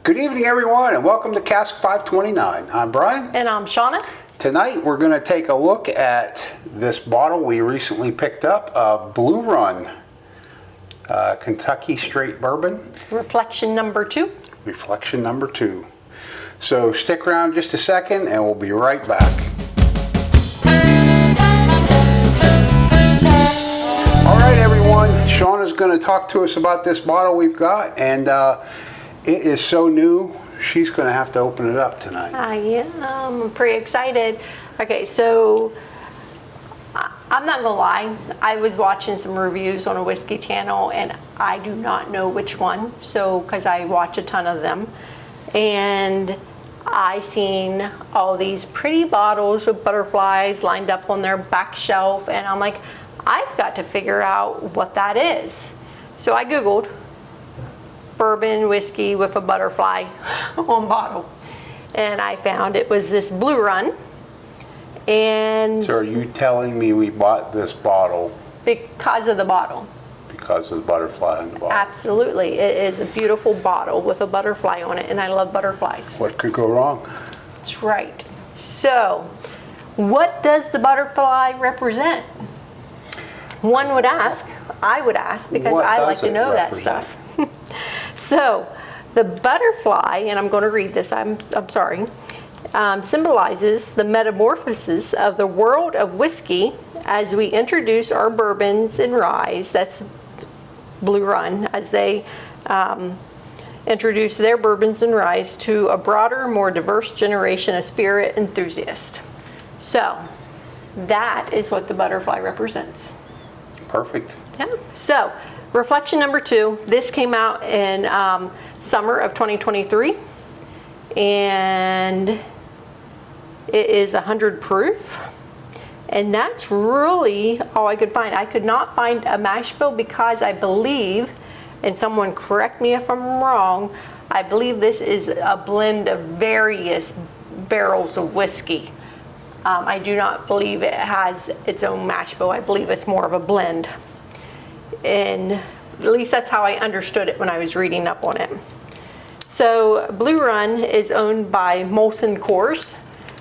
Good evening, everyone, and welcome to Cask 529. I'm Brian. And I'm Shona. Tonight, we're going to take a look at this bottle we recently picked up of Blue Run, Kentucky Straight Bourbon. Reflection number 2. Reflection number 2. So stick around just a second, and we'll be right back. All right, everyone. Shauna's going to talk to us about this bottle we've got, and it is so new, she's going to have to open it up tonight. I'm pretty excited. Okay, so I'm not going to lie. I was watching some reviews on a whiskey channel, and I do not know which one, so because I watch a ton of them. And I seen all these pretty bottles with butterflies lined up on their back shelf, and I'm like, I've got to figure out what that is. So I Googled bourbon whiskey with a butterfly on bottle, and I found it was this Blue Run. And so are you telling me we bought this bottle because of the bottle? Because of the butterfly on the bottle? Absolutely. It is a beautiful bottle with a butterfly on it, and I love butterflies. What could go wrong? That's right. So what does the butterfly represent? One would ask. I would ask, because I like to know that stuff. So the butterfly, and I'm going to read this, I'm sorry, symbolizes the metamorphosis of the world of whiskey as we introduce our bourbons and ryes, that's Blue Run, as they introduce their bourbons and ryes to a broader, more diverse generation of spirit enthusiasts. So that is what the butterfly represents. Perfect. Yeah. So reflection number 2, this came out in summer of 2023, and it is 100 proof, and that's really all I could find. I could not find a mash bill because I believe, and someone correct me if I'm wrong, I believe this is a blend of various barrels of whiskey. I do not believe it has its own mash bill. I believe it's more of a blend. And at least that's how I understood it when I was reading up on it. So Blue Run is owned by Molson Coors,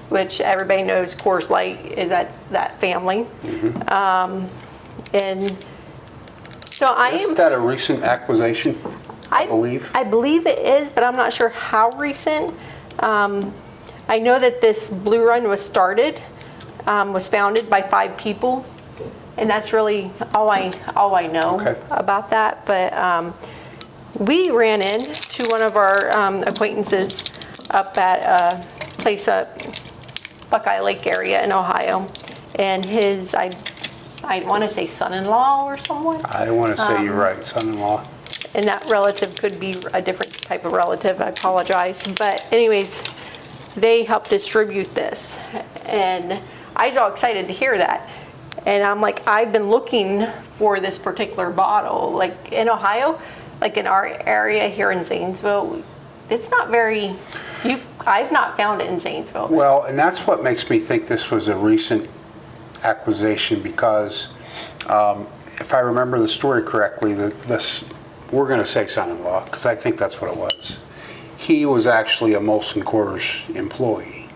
which everybody knows Coors Light, that's that family. Mm-hmm. And so Isn't that a recent acquisition, I believe? I believe it is, but I'm not sure how recent. I know that this Blue Run was founded by 5 people, and that's really all I know about that. But we ran into one of our acquaintances up at a place up Buckeye Lake area in Ohio, and his I want to say son-in-law or someone. I want to say you're right, son-in-law. And that relative could be a different type of relative. I apologize, but anyways, they helped distribute this, and I was all excited to hear that. And I'm like, I've been looking for this particular bottle, like in Ohio, like in our area here in Zanesville. It's not very, I've not found it in Zanesville. Well, and that's what makes me think this was a recent acquisition, because if I remember the story correctly, we're going to say son-in-law, because I think that's what it was. He was actually a Molson Coors employee,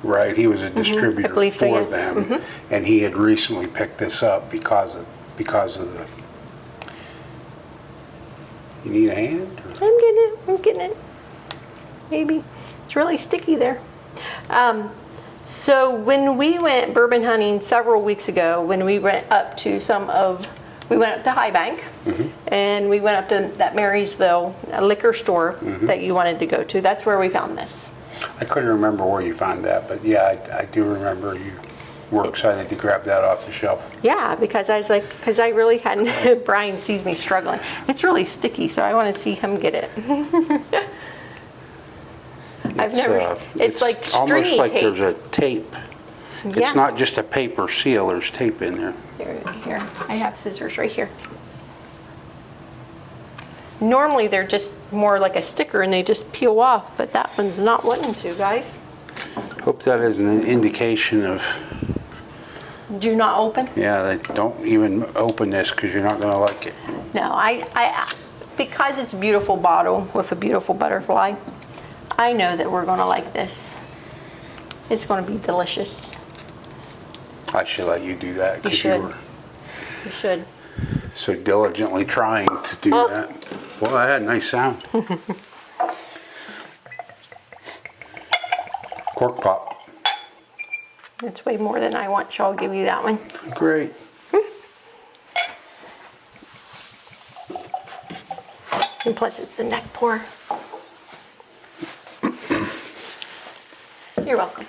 right? He was a distributor for them, and he had recently picked this up because of the. You need a hand? I'm getting it. Maybe it's really sticky there. So when we went bourbon hunting several weeks ago, when we went up to we went up to High Bank, and we went up to that Marysville liquor store that you wanted to go to. That's where we found this. I couldn't remember where you found that, but yeah, I do remember you were excited to grab that off the shelf. Yeah, because I was like, because I really hadn't, Brian sees me struggling. It's really sticky, so I want to see him get it. It's like almost like tape. There's a tape. Yeah. It's not just a paper seal, there's tape in there. Here, I have scissors right here. Normally they're just more like a sticker and they just peel off, but that one's not wanting to, guys. Hope that is an indication of. Do not open? Yeah, they don't even open this because you're not going to like it. No, because it's a beautiful bottle with a beautiful butterfly, I know that we're gonna like this. It's gonna be delicious. I should let you do that You because should. were You should. so diligently trying to do that. Well, that had a nice sound. Cork pop. It's way more than I want, so I'll give you that one. Great. And plus it's the neck pour. You're welcome.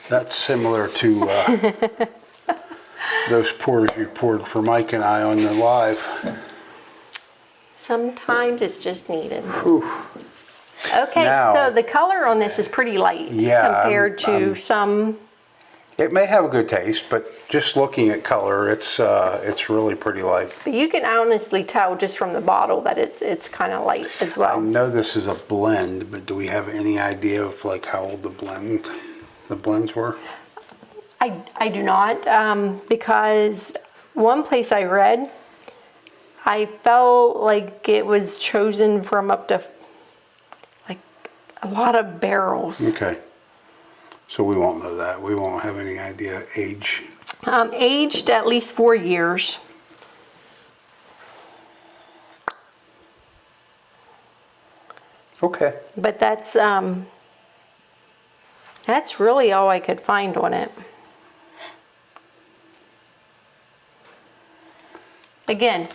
That's similar to those pours you poured for Mike and I on the live. Sometimes it's just needed. Whew. Okay, Now- so the color on this is pretty light Yeah, compared to some. It may have a good taste, but just looking at color, it's really pretty light. But you can honestly tell just from the bottle that it's kind of light as I well. know this is a blend, but do we have any idea of like how old the blends were? I do not, because one place I read, I felt like it was chosen from up to like a lot of barrels. Okay. So we won't know that. We won't have any idea age. Aged at least 4 years. Okay. But that's really all I could find on it. Again,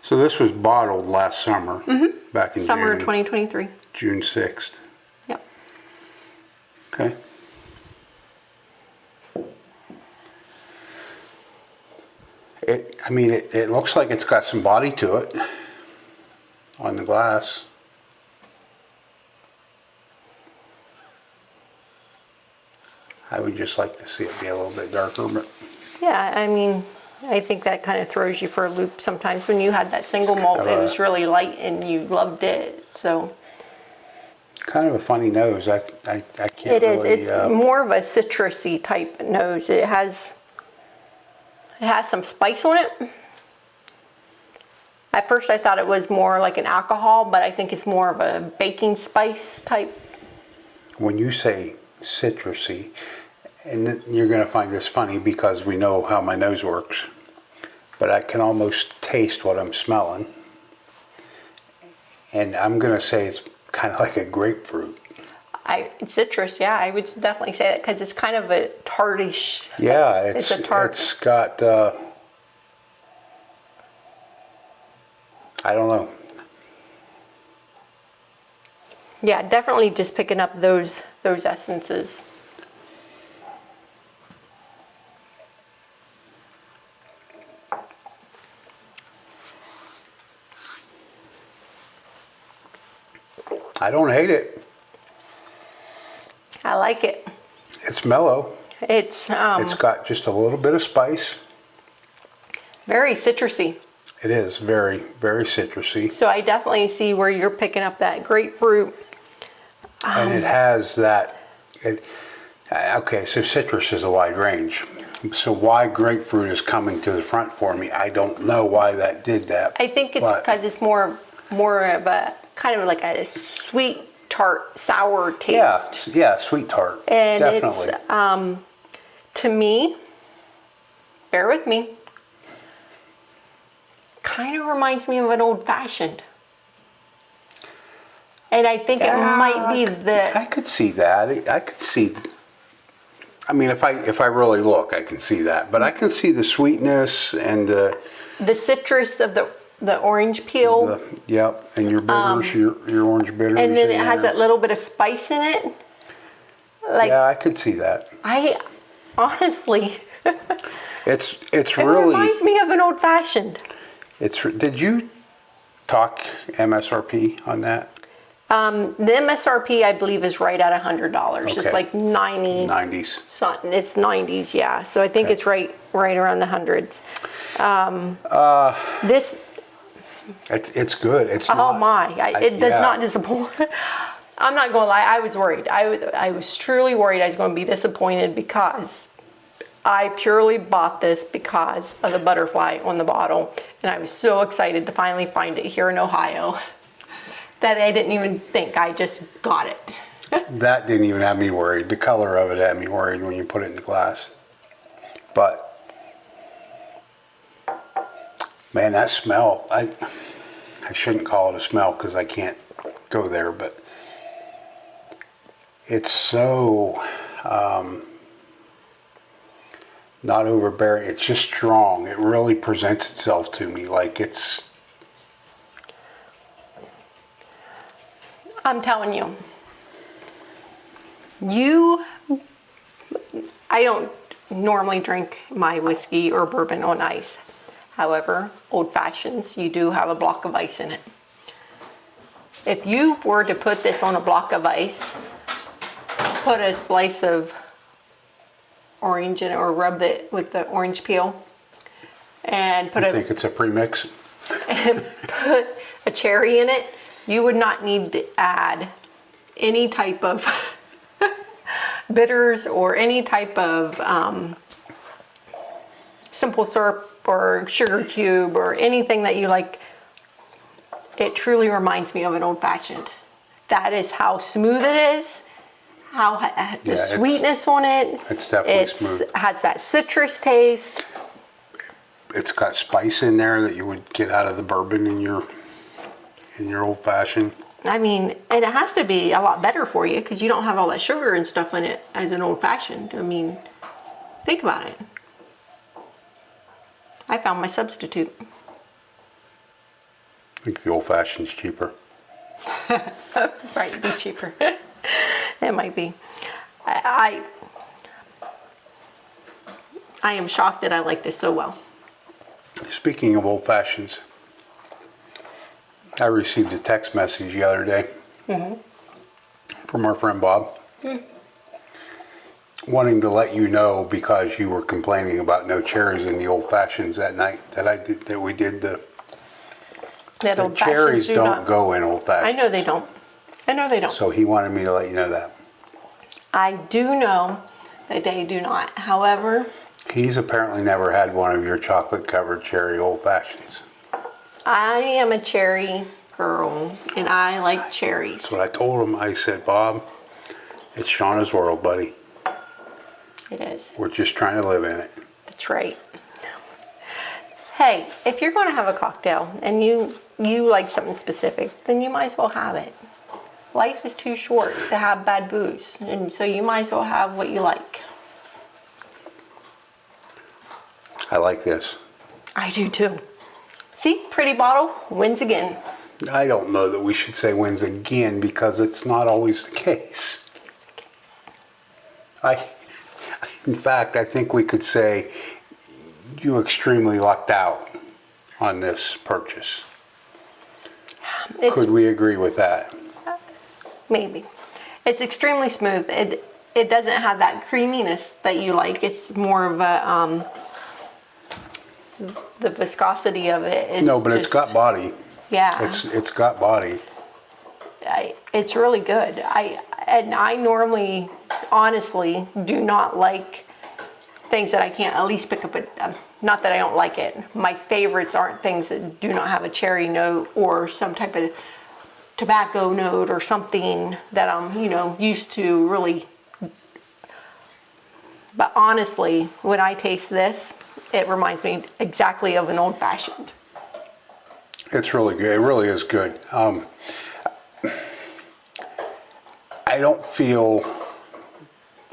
So this was bottled last summer, back in summer June, 2023. June 6th. Yep. Okay. It looks like it's got some body to it on the glass. I would just like to see it be a little bit darker, but Yeah, I mean, I think that kind of throws you for a loop sometimes. When you had that single malt, it was really light and you loved it. So kind of a funny nose. I can't it is. really, It's more of a citrusy type nose. It has some spice on it. At first I thought it was more like an alcohol, but I think it's more of a baking spice type. when you say citrusy, and you're going to find this funny because we know how my nose works, but I can almost taste what I'm smelling. And I'm going to say it's kind of like a grapefruit. Citrus, yeah, I would definitely say that because it's kind of a tartish. Yeah, it's a tart. It's got, I don't know. Yeah, definitely just picking up those essences. I don't hate it. I like it. It's mellow. It's It's got just a little bit of spice. very citrusy. It is very, very citrusy. So I definitely see where you're picking up that grapefruit. And it has that, okay, so citrus is a wide range. So why grapefruit is coming to the front for me, I don't know why that did that. I think it's because it's more of a kind of like a sweet tart sour taste. Yeah, sweet tart, And definitely. it's to me, bear with me, kind of reminds me of an old fashioned. And I think it might be I could see that. I could see. I mean, if I really look, I can see that. But I can see the sweetness and the citrus of the orange peel. Yep, and your bitters, your orange bitters. And then it in has there. that little bit of spice in it. Like Yeah, I could see that. I honestly, It's it really. reminds me of an old fashioned. Did you talk MSRP on that? The MSRP I believe is right at $100. Okay. It's like 90 90s. something. It's 90s, yeah. So I think Okay. it's right around the hundreds. This, It's good. It's oh not. my, it does yeah. not disappoint. I'm not gonna lie, I was worried. I was truly worried I was gonna be disappointed because I purely bought this because of the butterfly on the bottle, and I was so excited to finally find it here in Ohio that I didn't even think, I just got it. That didn't even have me worried. The color of it had me worried when you put it in the glass. But, man, that smell, I shouldn't call it a smell because I can't go there, but it's so not overbearing. It's just strong. It really presents itself to me like it's... I'm telling you, I don't normally drink my whiskey or bourbon on ice. However, old fashions, you do have a block of ice in it. If you were to put this on a block of ice, put a slice of orange in it, or rub it with the orange peel, and You think it's a premix? and put a cherry in it, you would not need to add any type of bitters or any type of simple syrup or sugar cube or anything that you like. It truly reminds me of an old fashioned. That is how smooth it is, how the sweetness on it. It's definitely smooth. Has that citrus taste. It's got spice in there that you would get out of the bourbon in your old fashioned. I mean, and it has to be a lot better for you because you don't have all that sugar and stuff in it as an old fashioned. I mean, think about it. I found my substitute. I think the old fashioned's cheaper. Right, it'd be cheaper. It might be. I am shocked that I like this so well. Speaking of old fashions, I received a text message the other day from our friend Bob, wanting to let you know because you were complaining about no cherries in the old fashions that night that we did the Old cherries fashions don't not go in old fashions. I know they don't. I know they don't. So he wanted me to let you know that. I do know that they do not. However, He's apparently never had one of your chocolate covered cherry old fashions. I am a cherry girl and I like cherries. That's what I told him. I said, Bob, it's Shauna's world, buddy. It is. We're just trying to live in it. That's right. Hey, if you're going to have a cocktail and you like something specific, then you might as well have it. Life is too short to have bad booze, and so you might as well have what you like. I like this. I do too. See, pretty bottle wins again. I don't know that we should say wins again because it's not always the case. In fact, I think we could say you extremely lucked out on this purchase. Could we agree with that? Maybe. It's extremely smooth. It doesn't have that creaminess that you like. It's more of a the viscosity of it is No, but it's got body. Yeah. It's got body. It's really good. I normally, honestly, do not like things that I can't at least pick up. Not that I don't like it. My favorites aren't things that do not have a cherry note or some type of tobacco note or something that I'm, used to really. But honestly, when I taste this, it reminds me exactly of an old fashioned. It's really good. It really is good. I don't feel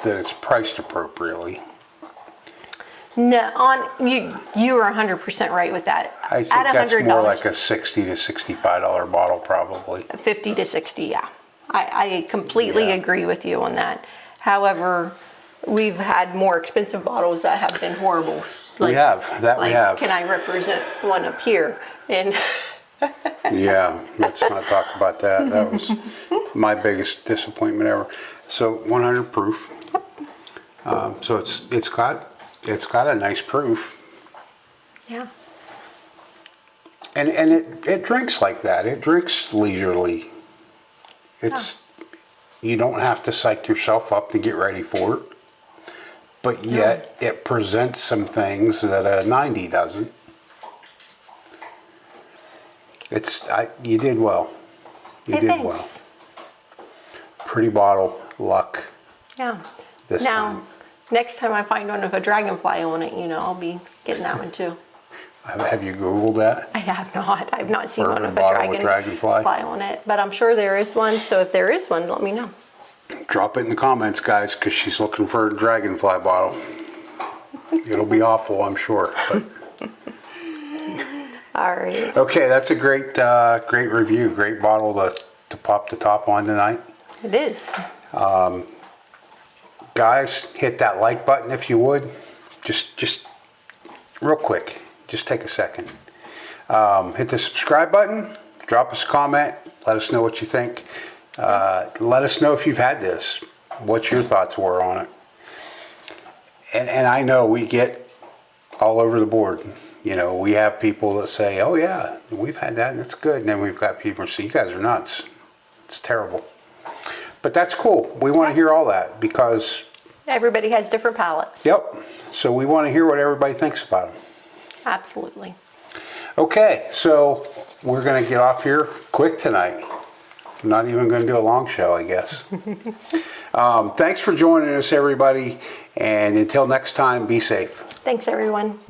that it's priced appropriately. No, you are 100% right with that. I think that's more like a $60 to $65 bottle probably. 50 to 60, yeah. I completely agree with you on that. However, we've had more expensive bottles that have been horrible. We have. Can I represent one up here? And Yeah, let's not talk about that. That was my biggest disappointment ever. So 100 proof. So it's got a nice proof. yeah. And it drinks like that. It drinks leisurely. You don't have to psych yourself up to get ready for it. but yet it presents some things that a 90 doesn't. You did well. You Hey, did thanks. well. Pretty bottle, luck. Yeah. This now, time. next time I find one with a dragonfly on it, I'll be getting that one too. Have you Googled that? I have not. I've not seen one Bourbon with a bottle with dragonfly on it, but I'm sure there is one. So if there is one, let me know. Drop it in the comments, guys, because she's looking for a dragonfly bottle. It'll be awful, I'm sure. But. All right. Okay, that's a great review. Great bottle to pop the top on tonight. It is. Guys, hit that like button if you would. Just real quick. Just take a second. Hit the subscribe button. Drop us a comment. Let us know what you think. Let us know if you've had this. What your thoughts were on it. And I know we get all over the board. We have people that say, oh yeah, we've had that and it's good. And then we've got people who say, you guys are nuts. It's terrible. But that's cool. We want to hear all that because... Everybody has different palates. Yep. So we want to hear what everybody thinks about them. Absolutely. Okay, so we're going to get off here quick tonight. I'm not even going to do a long show, I guess. Thanks for joining us, everybody. And until next time, be safe. Thanks, everyone.